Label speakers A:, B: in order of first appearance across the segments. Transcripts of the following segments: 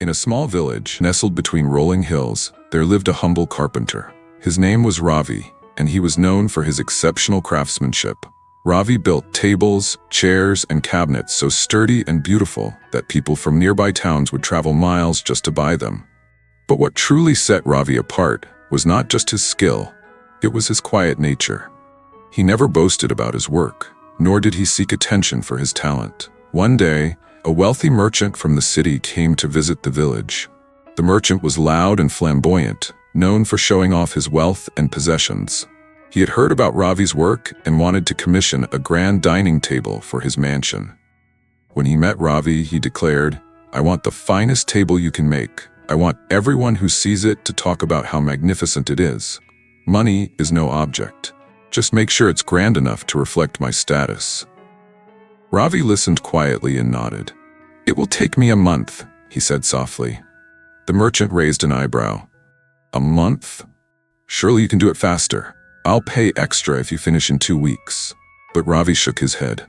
A: In a small village, nestled between rolling hills, there lived a humble carpenter. His name was Ravi, and he was known for his exceptional craftsmanship. Ravi built tables, chairs, and cabinets so sturdy and beautiful that people from nearby towns would travel miles just to buy them. But what truly set Ravi apart was not just his skill, it was his quiet nature. He never boasted about his work, nor did he seek attention for his talent. One day, a wealthy merchant from the city came to visit the village. The merchant was loud and flamboyant, known for showing off his wealth and possessions. He had heard about Ravi's work and wanted to commission a grand dining table for his mansion. When he met Ravi, he declared, "I want the finest table you can make. I want everyone who sees it to talk about how magnificent it is. Money is no object. Just make sure it's grand enough to reflect my status." Ravi listened quietly and nodded. "It will take me a month," he said softly. The merchant raised an eyebrow. "A month? Surely you can do it faster. I'll pay extra if you finish in 2 weeks." But Ravi shook his head.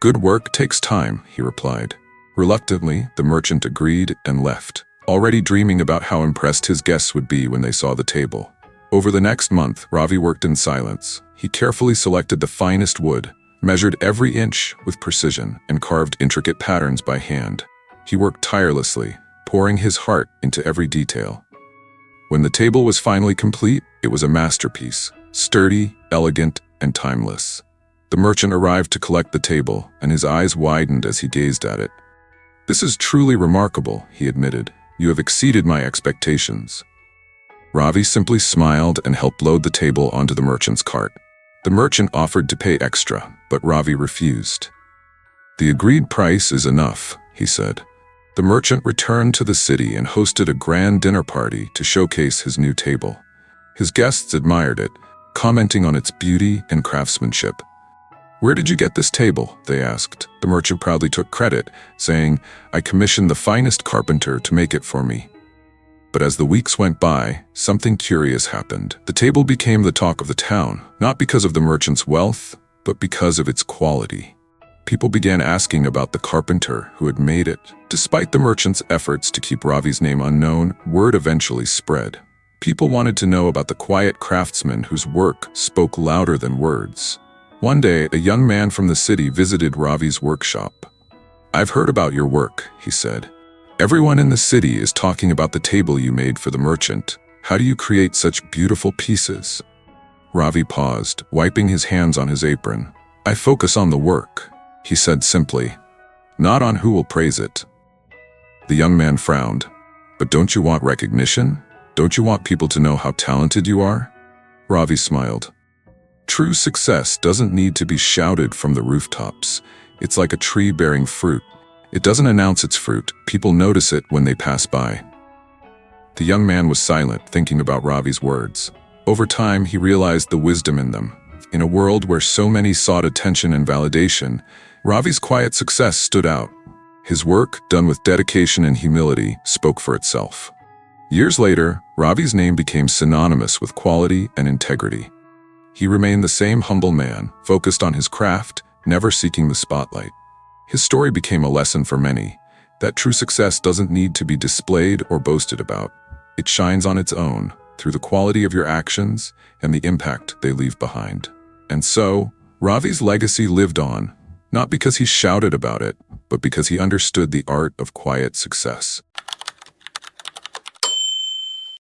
A: "Good work takes time," he replied. Reluctantly, the merchant agreed and left, already dreaming about how impressed his guests would be when they saw the table. Over the next month, Ravi worked in silence. He carefully selected the finest wood, measured every inch with precision, and carved intricate patterns by hand. He worked tirelessly, pouring his heart into every detail. When the table was finally complete, it was a masterpiece, sturdy, elegant, and timeless. The merchant arrived to collect the table, and his eyes widened as he gazed at it. "This is truly remarkable," he admitted. "You have exceeded my expectations." Ravi simply smiled and helped load the table onto the merchant's cart. The merchant offered to pay extra, but Ravi refused. "The agreed price is enough," he said. The merchant returned to the city and hosted a grand dinner party to showcase his new table. His guests admired it, commenting on its beauty and craftsmanship. "Where did you get this table?" they asked. The merchant proudly took credit, saying, "I commissioned the finest carpenter to make it for me." But as the weeks went by, something curious happened. The table became the talk of the town, not because of the merchant's wealth, but because of its quality. People began asking about the carpenter who had made it. Despite the merchant's efforts to keep Ravi's name unknown, word eventually spread. People wanted to know about the quiet craftsman whose work spoke louder than words. One day, a young man from the city visited Ravi's workshop. "I've heard about your work," he said. "Everyone in the city is talking about the table you made for the merchant. How do you create such beautiful pieces?" Ravi paused, wiping his hands on his apron. "I focus on the work," he said simply, "not on who will praise it." The young man frowned. "But don't you want recognition? Don't you want people to know how talented you are?" Ravi smiled. "True success doesn't need to be shouted from the rooftops. It's like a tree bearing fruit. It doesn't announce its fruit, people notice it when they pass by." The young man was silent, thinking about Ravi's words. Over time, he realized the wisdom in them. In a world where so many sought attention and validation, Ravi's quiet success stood out. His work, done with dedication and humility, spoke for itself. Years later, Ravi's name became synonymous with quality and integrity. He remained the same humble man, focused on his craft, never seeking the spotlight. His story became a lesson for many, that true success doesn't need to be displayed or boasted about. It shines on its own, through the quality of your actions and the impact they leave behind. And so, Ravi's legacy lived on, not because he shouted about it, but because he understood the art of quiet success.